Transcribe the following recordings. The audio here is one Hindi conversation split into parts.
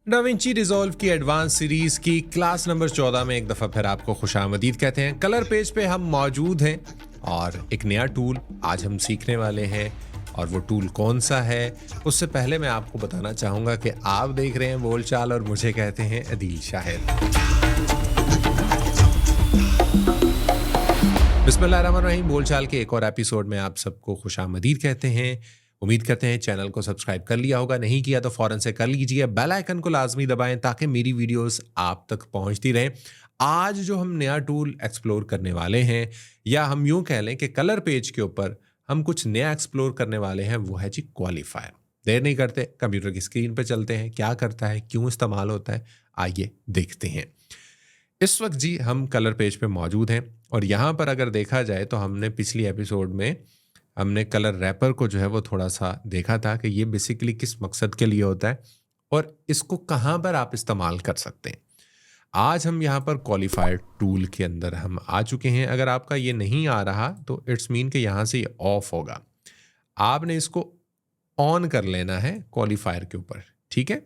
डाविंची रिजॉल्व की एडवांस सीरीज की क्लास नंबर 14 में एक दफ़ा फिर आपको खुशामदीद कहते हैं। कलर पेज पे हम मौजूद हैं और एक नया टूल आज हम सीखने वाले हैं। और वो टूल कौन सा है उससे पहले मैं आपको बताना चाहूँगा कि आप देख रहे हैं बोलचाल और मुझे कहते हैं अदील शाहिद। बिस्मिल्लाहिर्रहमानिर्रहीम। बोलचाल के एक और एपिसोड में आप सबको खुशामदीद कहते हैं। उम्मीद करते हैं चैनल को सब्सक्राइब कर लिया होगा, नहीं किया तो फौरन से कर लीजिए। बेल आइकन को लाजमी दबाएं ताकि मेरी वीडियोस आप तक पहुंचती रहें। आज जो हम नया टूल एक्सप्लोर करने वाले हैं, या हम यूं कह लें कि कलर पेज के ऊपर हम कुछ नया एक्सप्लोर करने वाले हैं, वो है जी क्वालिफायर। देर नहीं करते, कंप्यूटर की स्क्रीन पर चलते हैं। क्या करता है, क्यों इस्तेमाल होता है, आइए देखते हैं। इस वक्त जी हम कलर पेज पे मौजूद हैं और यहाँ पर अगर देखा जाए तो हमने पिछली एपिसोड में हमने कलर रैपर को जो है वो थोड़ा सा देखा था कि ये बेसिकली किस मकसद के लिए होता है और इसको कहाँ पर आप इस्तेमाल कर सकते हैं। आज हम यहाँ पर क्वालिफायर टूल के अंदर हम आ चुके हैं। अगर आपका ये नहीं आ रहा तो इट्स मीन कि यहाँ से ये ऑफ होगा। आपने इसको ऑन कर लेना है क्वालिफायर के ऊपर, ठीक है।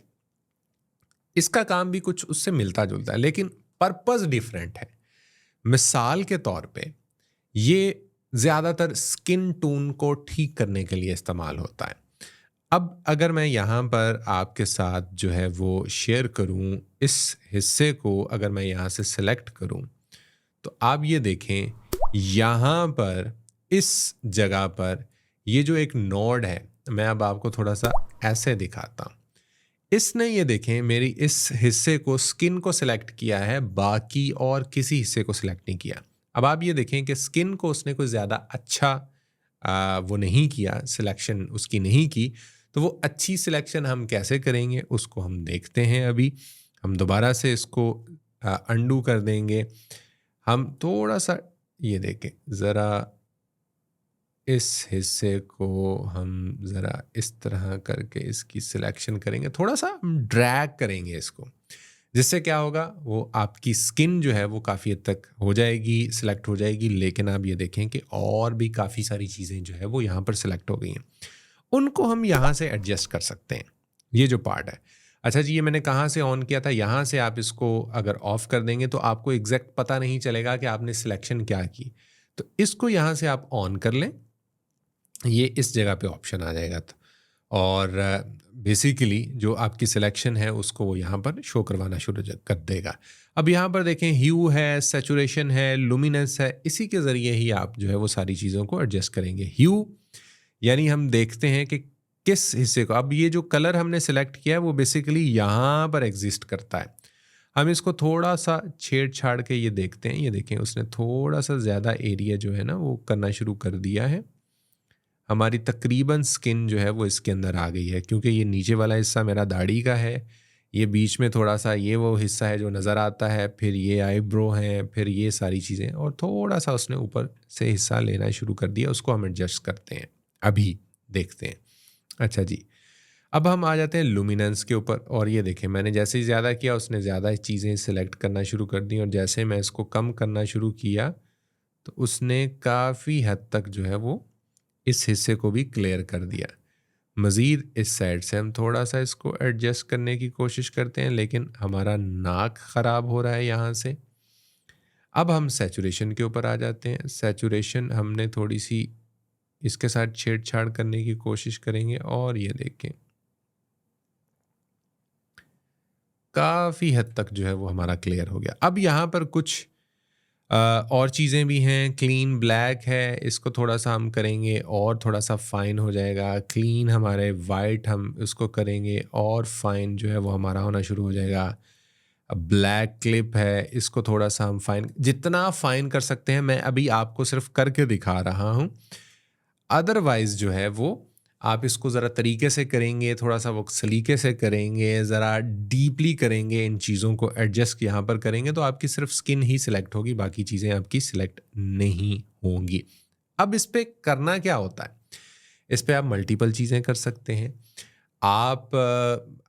इसका काम भी कुछ उससे मिलता जुलता है लेकिन पर्पस डिफरेंट है। मिसाल के तौर पे ये ज़्यादातर स्किन टोन को ठीक करने के लिए इस्तेमाल होता है। अब अगर मैं यहाँ पर आपके साथ जो है वो शेयर करूँ, इस हिस्से को अगर मैं यहाँ से सिलेक्ट करूँ तो आप ये देखें, यहाँ पर इस जगह पर ये जो एक नोड है, मैं अब आपको थोड़ा सा ऐसे दिखाता हूँ। इसने ये देखें मेरी इस हिस्से को, स्किन को सिलेक्ट किया है, बाकी और किसी हिस्से को सिलेक्ट नहीं किया। अब आप ये देखें कि स्किन को उसने कोई ज़्यादा अच्छा वो नहीं किया, सिलेक्शन उसकी नहीं की। तो वो अच्छी सिलेक्शन हम कैसे करेंगे उसको हम देखते हैं। अभी हम दोबारा से इसको अंडू कर देंगे। हम थोड़ा सा ये देखें, ज़रा इस हिस्से को हम ज़रा इस तरह करके इसकी सिलेक्शन करेंगे, थोड़ा सा ड्रैग करेंगे इसको, जिससे क्या होगा, वो आपकी स्किन जो है वो काफ़ी हद तक हो जाएगी, सिलेक्ट हो जाएगी। लेकिन आप ये देखें कि और भी काफ़ी सारी चीज़ें जो है वो यहाँ पर सिलेक्ट हो गई हैं, उनको हम यहाँ से एडजस्ट कर सकते हैं। ये जो पार्ट है, अच्छा जी, ये मैंने कहाँ से ऑन किया था, यहाँ से आप इसको अगर ऑफ कर देंगे तो आपको एग्जैक्ट पता नहीं चलेगा कि आपने सिलेक्शन क्या की। तो इसको यहाँ से आप ऑन कर लें, ये इस जगह पे ऑप्शन आ जाएगा। तो और बेसिकली जो आपकी सिलेक्शन है उसको वो यहाँ पर शो करवाना शुरू कर देगा। अब यहाँ पर देखें, ह्यू है, सैचुरेशन है, लुमिनेंस है, इसी के ज़रिए ही आप जो है वो सारी चीज़ों को एडजस्ट करेंगे। ह्यू यानी हम देखते हैं कि किस हिस्से को, अब ये जो कलर हमने सेलेक्ट किया है वो बेसिकली यहाँ पर एग्जिस्ट करता है। हम इसको थोड़ा सा छेड़छाड़ के ये देखते हैं, ये देखें उसने थोड़ा सा ज़्यादा एरिया जो है ना वो करना शुरू कर दिया है। हमारी तकरीबन स्किन जो है वो इसके अंदर आ गई है, क्योंकि ये नीचे वाला हिस्सा मेरा दाढ़ी का है, ये बीच में थोड़ा सा ये वो हिस्सा है जो नज़र आता है, फिर ये आईब्रो हैं, फिर ये सारी चीज़ें, और थोड़ा सा उसने ऊपर से हिस्सा लेना शुरू कर दिया। उसको हम एडजस्ट करते हैं, अभी देखते हैं। अच्छा जी, अब हम आ जाते हैं लुमिनेंस के ऊपर, और ये देखें मैंने जैसे ही ज़्यादा किया उसने ज़्यादा चीज़ें सिलेक्ट करना शुरू कर दी, और जैसे मैं इसको कम करना शुरू किया तो उसने काफ़ी हद तक जो है वो इस हिस्से को भी क्लियर कर दिया। मज़ीद इस साइड से हम थोड़ा सा इसको एडजस्ट करने की कोशिश करते हैं, लेकिन हमारा नाक ख़राब हो रहा है यहाँ से। अब हम सैचुरेशन के ऊपर आ जाते हैं। सैचुरेशन हमने थोड़ी सी इसके साथ छेड़छाड़ करने की कोशिश करेंगे, और ये देखें काफ़ी हद तक जो है वो हमारा क्लियर हो गया। अब यहाँ पर कुछ और चीज़ें भी हैं। क्लीन ब्लैक है, इसको थोड़ा सा हम करेंगे और थोड़ा सा फाइन हो जाएगा। क्लीन हमारे वाइट, हम इसको करेंगे और फाइन जो है वो हमारा होना शुरू हो जाएगा। अब ब्लैक क्लिप है, इसको थोड़ा सा हम फाइन, जितना फाइन कर सकते हैं, मैं अभी आपको सिर्फ करके दिखा रहा हूँ। अदरवाइज जो है वो आप इसको ज़रा तरीके से करेंगे, थोड़ा सा वो सलीके से करेंगे, ज़रा डीपली करेंगे, इन चीज़ों को एडजस्ट यहाँ पर करेंगे, तो आपकी सिर्फ स्किन ही सिलेक्ट होगी, बाकी चीज़ें आपकी सिलेक्ट नहीं होंगी। अब इस पे करना क्या होता है, इस पे आप मल्टीपल चीज़ें कर सकते हैं। आप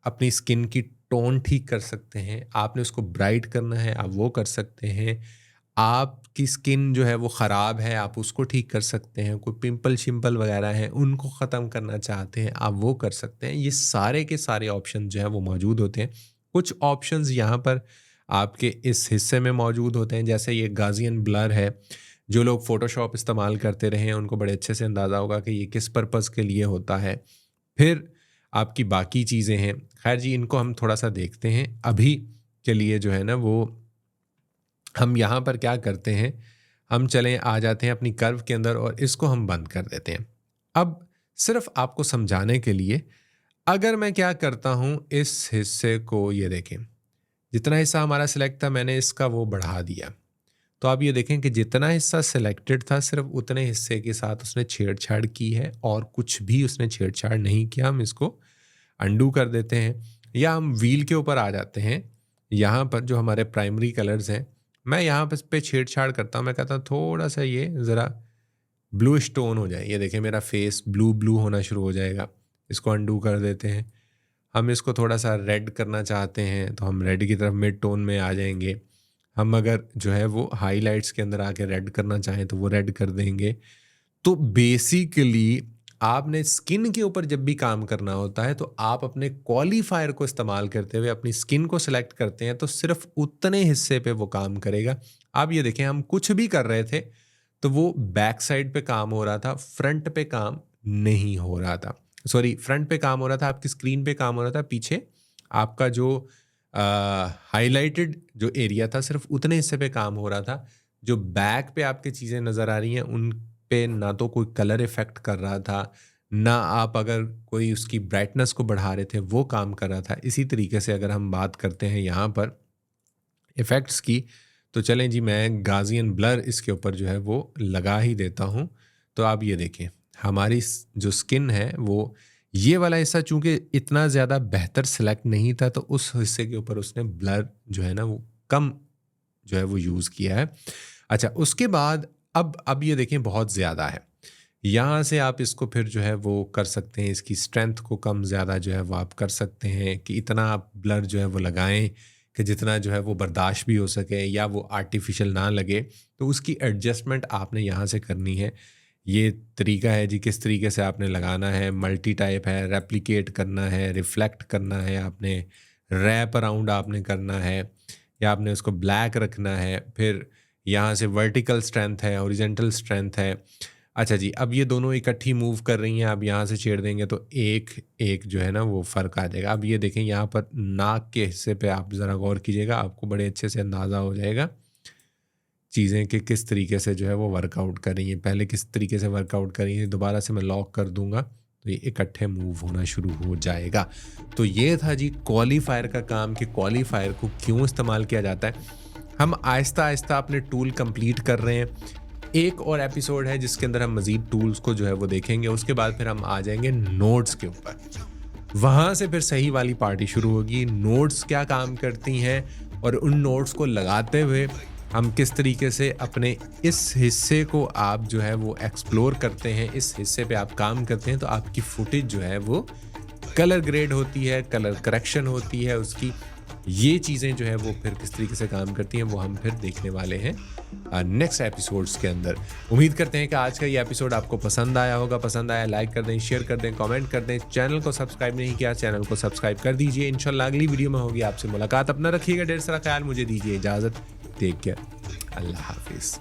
अपनी स्किन की टोन ठीक कर सकते हैं, आपने उसको ब्राइट करना है आप वो कर सकते हैं। आपकी स्किन जो है वो ख़राब है, आप उसको ठीक कर सकते हैं। कोई पिंपल शिम्पल वगैरह हैं उनको ख़त्म करना चाहते हैं, आप वो कर सकते हैं। ये सारे के सारे ऑप्शन जो है वो मौजूद होते हैं। कुछ ऑप्शंस यहाँ पर आपके इस हिस्से में मौजूद होते हैं, जैसे ये गाजियन ब्लर है। जो लोग फ़ोटोशॉप इस्तेमाल करते रहे हैं उनको बड़े अच्छे से अंदाज़ा होगा कि ये किस पर्पज़ के लिए होता है। फिर आपकी बाकी चीज़ें हैं, खैर जी इनको हम थोड़ा सा देखते हैं। अभी के लिए जो है ना वो हम यहाँ पर क्या करते हैं, हम चलें आ जाते हैं अपनी कर्व के अंदर और इसको हम बंद कर देते हैं। अब सिर्फ आपको समझाने के लिए अगर मैं क्या करता हूँ, इस हिस्से को ये देखें, जितना हिस्सा हमारा सिलेक्ट था मैंने इसका वो बढ़ा दिया, तो आप ये देखें कि जितना हिस्सा सिलेक्टेड था सिर्फ उतने हिस्से के साथ उसने छेड़छाड़ की है और कुछ भी उसने छेड़छाड़ नहीं किया। हम इसको अंडू कर देते हैं या हम व्हील के ऊपर आ जाते हैं। यहाँ पर जो हमारे प्राइमरी कलर्स हैं, मैं यहाँ पे छेड़छाड़ करता हूँ, मैं कहता हूँ थोड़ा सा ये ज़रा ब्लू स्टोन हो जाए। ये देखें मेरा फेस ब्लू ब्लू होना शुरू हो जाएगा, इसको अंडू कर देते हैं। हम इसको थोड़ा सा रेड करना चाहते हैं तो हम रेड की तरफ मिड टोन में आ जाएंगे। हम अगर जो है वो हाईलाइट्स के अंदर आके रेड करना चाहें तो वो रेड कर देंगे। तो बेसिकली आपने स्किन के ऊपर जब भी काम करना होता है तो आप अपने क्वालिफायर को इस्तेमाल करते हुए अपनी स्किन को सिलेक्ट करते हैं तो सिर्फ उतने हिस्से पे वो काम करेगा। आप ये देखें हम कुछ भी कर रहे थे तो वो बैक साइड पे काम हो रहा था, फ्रंट पे काम नहीं हो रहा था। सॉरी, फ्रंट पे काम हो रहा था, आपकी स्क्रीन पे काम हो रहा था, पीछे आपका जो हाईलाइटेड जो एरिया था सिर्फ उतने हिस्से पे काम हो रहा था। जो बैक पे आपके चीज़ें नज़र आ रही हैं उन पे ना तो कोई कलर इफेक्ट कर रहा था, ना आप अगर कोई उसकी ब्राइटनेस को बढ़ा रहे थे वो काम कर रहा था। इसी तरीके से अगर हम बात करते हैं यहाँ पर इफ़ेक्ट्स की, तो चलें जी मैं गाजियन ब्लर इसके ऊपर जो है वो लगा ही देता हूँ। तो आप ये देखें हमारी जो स्किन है वो ये वाला हिस्सा चूँकि इतना ज़्यादा बेहतर सेलेक्ट नहीं था तो उस हिस्से के ऊपर उसने ब्लर जो है ना वो कम जो है वो यूज़ किया है। अच्छा, उसके बाद अब ये देखें बहुत ज़्यादा है। यहाँ से आप इसको फिर जो है वो कर सकते हैं, इसकी स्ट्रेंथ को कम ज़्यादा जो है वो आप कर सकते हैं कि इतना आप ब्लर जो है वो लगाएं कि जितना जो है वो बर्दाश्त भी हो सके या वो आर्टिफिशियल ना लगे। तो उसकी एडजस्टमेंट आपने यहाँ से करनी है। ये तरीका है जी किस तरीके से आपने लगाना है। मल्टी टाइप है, रेप्लिकेट करना है, रिफ्लेक्ट करना है, आपने रैप अराउंड आपने करना है या आपने उसको ब्लैक रखना है। फिर यहाँ से वर्टिकल स्ट्रेंथ है, हॉरिजॉन्टल स्ट्रेंथ है। अच्छा जी, अब ये दोनों इकट्ठी मूव कर रही हैं, आप यहाँ से छेड़ देंगे तो एक एक जो है ना वो फ़र्क आ जाएगा। अब ये देखें यहाँ पर नाक के हिस्से पे आप ज़रा गौर कीजिएगा, आपको बड़े अच्छे से अंदाज़ा हो जाएगा चीज़ें कि किस तरीके से जो है वो वर्कआउट कर रही हैं, पहले किस तरीके से वर्कआउट कर रही हैं। दोबारा से मैं लॉक कर दूंगा तो ये इकट्ठे मूव होना शुरू हो जाएगा। तो ये था जी क्वालिफायर का काम कि क्वालिफायर को क्यों इस्तेमाल किया जाता है। हम आहिस्ता आहिस्ता अपने टूल कंप्लीट कर रहे हैं। एक और एपिसोड है जिसके अंदर हम मज़ीद टूल्स को जो है वो देखेंगे। उसके बाद फिर हम आ जाएंगे नोड्स के ऊपर, वहाँ से फिर सही वाली पार्टी शुरू होगी। नोड्स क्या काम करती हैं और उन नोड्स को लगाते हुए हम किस तरीके से अपने इस हिस्से को आप जो है वो एक्सप्लोर करते हैं, इस हिस्से पे आप काम करते हैं तो आपकी फुटेज जो है वो कलर ग्रेड होती है, कलर करेक्शन होती है उसकी। ये चीज़ें जो है वो फिर किस तरीके से काम करती हैं वो हम फिर देखने वाले हैं नेक्स्ट एपिसोड्स के अंदर। उम्मीद करते हैं कि आज का ये एपिसोड आपको पसंद आया होगा। पसंद आया लाइक कर दें, शेयर कर दें, कमेंट कर दें। चैनल को सब्सक्राइब नहीं किया चैनल को सब्सक्राइब कर दीजिए। इंशाल्लाह अगली वीडियो में होगी आपसे मुलाकात। अपना रखिएगा ढेर सारा ख्याल, मुझे दीजिए इजाज़त। टेक केयर, अल्लाह हाफिज़।